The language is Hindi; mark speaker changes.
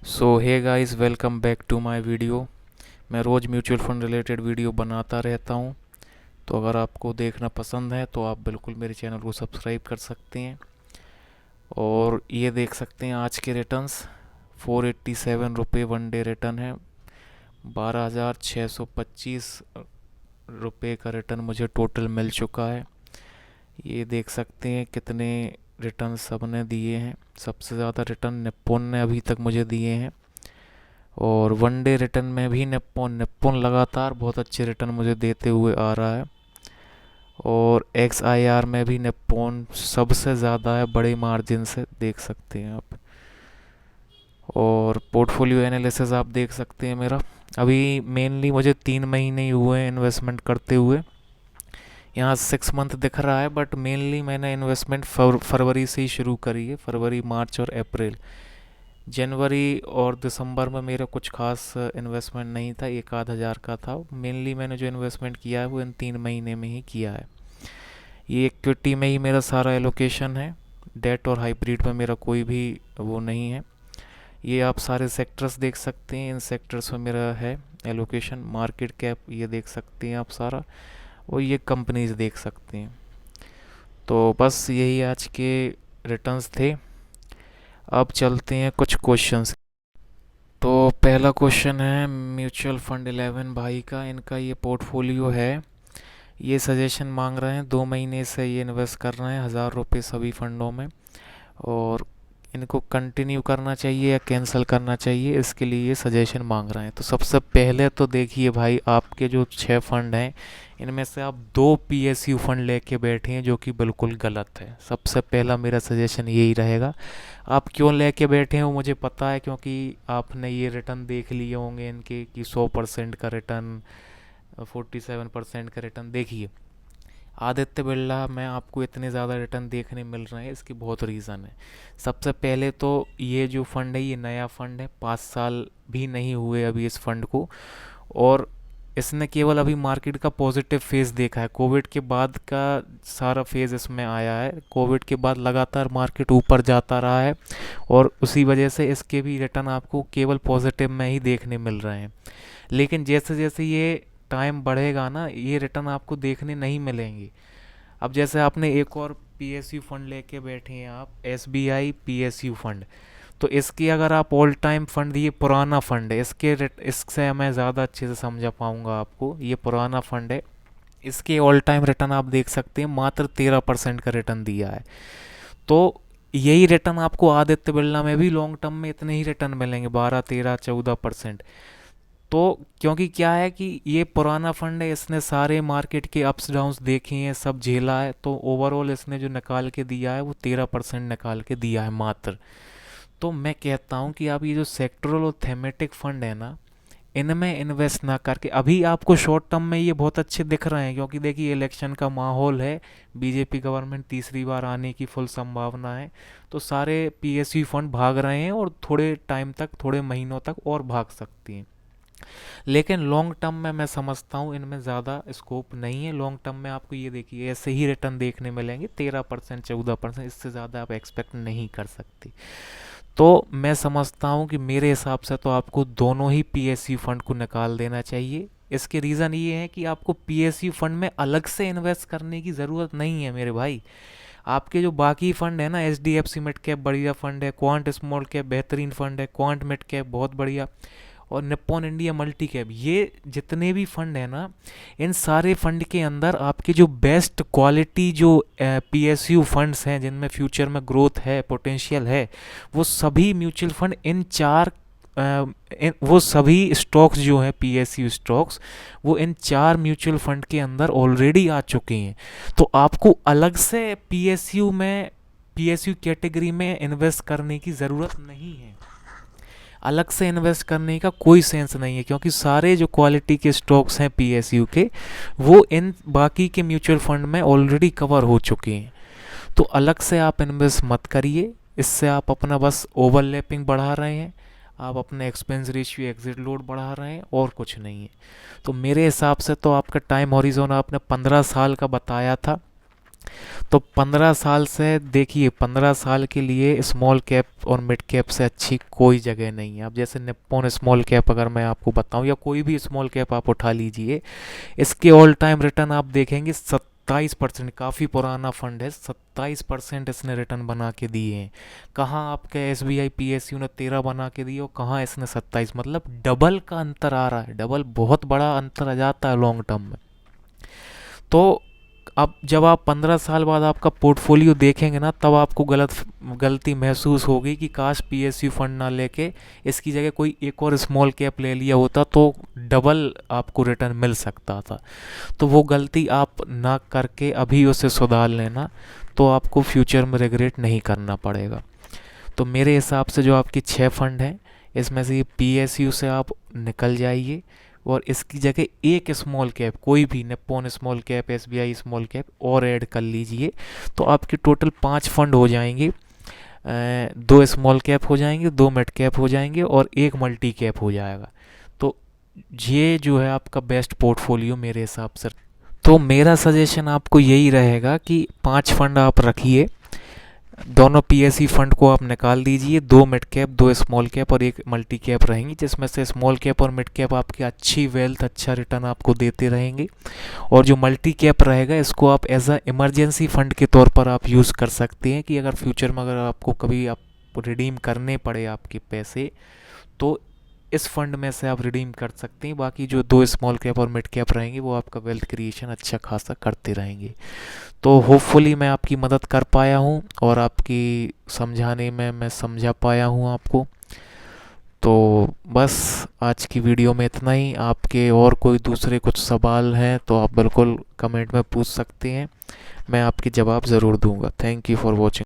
Speaker 1: So hey guys, welcome back to my video. मैं रोज़ म्यूचुअल फ़ंड रिलेटेड वीडियो बनाता रहता हूँ। तो अगर आपको देखना पसंद है तो आप बिल्कुल मेरे चैनल को सब्सक्राइब कर सकते हैं। और ये देख सकते हैं आज के रिटर्न्स। 487 रुपये वन डे रिटर्न है। 12,625 रुपये का रिटर्न मुझे टोटल मिल चुका है। ये देख सकते हैं कितने रिटर्न सबने दिए हैं। सबसे ज़्यादा रिटर्न निप्पॉन ने अभी तक मुझे दिए हैं। और वन डे रिटर्न में भी निप्पॉन निप्पॉन लगातार बहुत अच्छे रिटर्न मुझे देते हुए आ रहा है। और एक्स आई आर में भी निप्पॉन सबसे ज़्यादा है, बड़े मार्जिन से देख सकते हैं आप। और पोर्टफोलियो एनालिसिस आप देख सकते हैं मेरा। अभी मेनली मुझे 3 महीने ही हुए हैं इन्वेस्टमेंट करते हुए। यहाँ 6 मंथ दिख रहा है, बट मेनली मैंने इन्वेस्टमेंट फरवरी से ही शुरू करी है। फरवरी, मार्च और अप्रैल। जनवरी और दिसंबर में मेरा कुछ खास इन्वेस्टमेंट नहीं था, 1-आध हज़ार का था। मेनली मैंने जो इन्वेस्टमेंट किया है वो इन 3 महीने में ही किया है। ये इक्विटी में ही मेरा सारा एलोकेशन है। डेट और हाइब्रिड में मेरा कोई भी वो नहीं है। ये आप सारे सेक्टर्स देख सकते हैं, इन सेक्टर्स में मेरा है एलोकेशन। मार्केट कैप ये देख सकते हैं आप सारा। और ये कंपनीज देख सकते हैं। तो बस यही आज के रिटर्न्स थे। अब चलते हैं कुछ क्वेश्चंस। तो पहला क्वेश्चन है म्यूचुअल फंड 11 भाई का। इनका ये पोर्टफोलियो है। ये सजेशन मांग रहे हैं, 2 महीने से ये इन्वेस्ट कर रहे हैं 1,000 रुपये सभी फंडों में। और इनको कंटिन्यू करना चाहिए या कैंसिल करना चाहिए, इसके लिए ये सजेशन मांग रहे हैं। तो सबसे पहले तो देखिए भाई, आपके जो 6 फंड हैं इनमें से आप 2 PSU फंड लेके बैठे हैं, जो कि बिल्कुल गलत है। सबसे पहला मेरा सजेशन यही रहेगा। आप क्यों लेके बैठे हैं वो मुझे पता है, क्योंकि आपने ये रिटर्न देख लिए होंगे इनके कि 100% का रिटर्न, 47% का रिटर्न। देखिए, आदित्य बिरला में आपको इतने ज़्यादा रिटर्न देखने मिल रहे हैं, इसकी बहुत रीज़न है। सबसे पहले तो ये जो फंड है ये नया फंड है, 5 साल भी नहीं हुए अभी इस फंड को। और इसने केवल अभी मार्केट का पॉजिटिव फेज़ देखा है। कोविड के बाद का सारा फेज़ इसमें आया है। कोविड के बाद लगातार मार्केट ऊपर जाता रहा है, और उसी वजह से इसके भी रिटर्न आपको केवल पॉजिटिव में ही देखने मिल रहे हैं। लेकिन जैसे जैसे ये टाइम बढ़ेगा ना, ये रिटर्न आपको देखने नहीं मिलेंगे। अब जैसे आपने एक और पीएसयू फंड लेके बैठे हैं आप, एसबीआई पीएसयू फंड। तो इसकी अगर आप ऑल टाइम फंड, ये पुराना फंड है, इससे मैं ज़्यादा अच्छे से समझा पाऊंगा आपको। ये पुराना फंड है। इसके ऑल टाइम रिटर्न आप देख सकते हैं, मात्र 13% का रिटर्न दिया है। तो यही रिटर्न आपको आदित्य बिरला में भी लॉन्ग टर्म में इतने ही रिटर्न मिलेंगे, 12, 13, 14%। तो क्योंकि क्या है कि ये पुराना फंड है, इसने सारे मार्केट के अप्स डाउन्स देखे हैं, सब झेला है। तो ओवरऑल इसने जो निकाल के दिया है वो 13% निकाल के दिया है मात्र। तो मैं कहता हूँ कि आप ये जो सेक्टरल और थेमेटिक फंड है ना, इनमें इन्वेस्ट ना करके, अभी आपको शॉर्ट टर्म में ये बहुत अच्छे दिख रहे हैं, क्योंकि देखिए इलेक्शन का माहौल है, बीजेपी गवर्नमेंट तीसरी बार आने की फुल संभावना है। तो सारे पीएसयू फंड भाग रहे हैं, और थोड़े टाइम तक, थोड़े महीनों तक और भाग सकती हैं। लेकिन लॉन्ग टर्म में मैं समझता हूँ इनमें ज़्यादा स्कोप नहीं है। लॉन्ग टर्म में आपको ये देखिए ऐसे ही रिटर्न देखने मिलेंगे, 13%, 14%, इससे ज़्यादा आप एक्सपेक्ट नहीं कर सकते। तो मैं समझता हूँ कि मेरे हिसाब से तो आपको दोनों ही पीएसयू फंड को निकाल देना चाहिए। इसके रीज़न ये है कि आपको पीएसयू फंड में अलग से इन्वेस्ट करने की ज़रूरत नहीं है मेरे भाई। आपके जो बाकी फंड है ना, H D F C mid cap बढ़िया फंड है, क्वांट स्मॉल कैप बेहतरीन फंड है, क्वांट मिड कैप बहुत बढ़िया, और निप्पॉन इंडिया मल्टी कैप, ये जितने भी फंड है ना, इन सारे फंड के अंदर आपके जो बेस्ट क्वालिटी जो पीएसयू फंड्स हैं, जिनमें फ्यूचर में ग्रोथ है, पोटेंशियल है, वो सभी म्यूचुअल फंड इन चार वो सभी स्टॉक्स जो हैं पीएसयू स्टॉक्स, वो इन 4 म्यूचुअल फंड के अंदर ऑलरेडी आ चुके हैं। तो आपको अलग से पीएसयू कैटेगरी में इन्वेस्ट करने की ज़रूरत नहीं है। अलग से इन्वेस्ट करने का कोई सेंस नहीं है, क्योंकि सारे जो क्वालिटी के स्टॉक्स हैं पीएसयू के, वो इन बाकी के म्यूचुअल फंड में ऑलरेडी कवर हो चुके हैं। तो अलग से आप इन्वेस्ट मत करिए। इससे आप अपना बस ओवरलैपिंग बढ़ा रहे हैं, आप अपने एक्सपेंस रेशियो, एग्जिट लोड बढ़ा रहे हैं, और कुछ नहीं है। तो मेरे हिसाब से तो आपका टाइम हॉरिजॉन आपने 15 साल का बताया था, तो 15 साल से देखिए, 15 साल के लिए स्मॉल कैप और मिड कैप से अच्छी कोई जगह नहीं है। अब जैसे निप्पॉन स्मॉल कैप अगर मैं आपको बताऊं, या कोई भी स्मॉल कैप आप उठा लीजिए, इसके ऑल टाइम रिटर्न आप देखेंगे 27%। काफ़ी पुराना फंड है, 27% इसने रिटर्न बना के दिए हैं। कहाँ आपके S B I P S U ने 13 बना के दिए और कहाँ इसने 27, मतलब डबल का अंतर आ रहा है। डबल बहुत बड़ा अंतर आ जाता है लॉन्ग टर्म में। तो अब जब आप 15 साल बाद आपका पोर्टफोलियो देखेंगे ना, तब आपको गलती महसूस होगी कि काश पीएसयू फंड ना लेके इसकी जगह कोई एक और स्मॉल कैप ले लिया होता तो डबल आपको रिटर्न मिल सकता था। तो वो गलती आप ना करके अभी उसे सुधार लेना, तो आपको फ्यूचर में रिग्रेट नहीं करना पड़ेगा। तो मेरे हिसाब से जो आपकी 6 फंड हैं, इसमें से ये पीएसयू से आप निकल जाइए और इसकी जगह एक स्मॉल कैप, कोई भी Nippon small cap, SBI small cap और ऐड कर लीजिए। तो आपके टोटल 5 फंड हो जाएंगे। 2 स्मॉल कैप हो जाएंगे, 2 मिड कैप हो जाएंगे और एक मल्टी कैप हो जाएगा। तो ये जो है आपका बेस्ट पोर्टफोलियो मेरे हिसाब से। तो मेरा सजेशन आपको यही रहेगा कि 5 फंड आप रखिए, दोनों पीएसई फंड को आप निकाल दीजिए, 2 मिड कैप, 2 स्मॉल कैप और एक मल्टी कैप रहेंगी, जिसमें से स्मॉल कैप और मिड कैप आपकी अच्छी वेल्थ, अच्छा रिटर्न आपको देते रहेंगे। और जो मल्टी कैप रहेगा, इसको आप एज अ इमरजेंसी फंड के तौर पर आप यूज़ कर सकते हैं कि अगर फ्यूचर में अगर आपको कभी आप रिडीम करने पड़े आपके पैसे, तो इस फंड में से आप रिडीम कर सकते हैं। बाकी जो 2 स्मॉल कैप और मिड कैप रहेंगे वो आपका वेल्थ क्रिएशन अच्छा खासा करते रहेंगे। तो होपफुली मैं आपकी मदद कर पाया हूँ और आपकी समझाने में मैं समझा पाया हूँ आपको। तो बस आज की वीडियो में इतना ही। आपके और कोई दूसरे कुछ सवाल हैं तो आप बिल्कुल कमेंट में पूछ सकते हैं, मैं आपके जवाब ज़रूर दूंगा। Thank you for watching.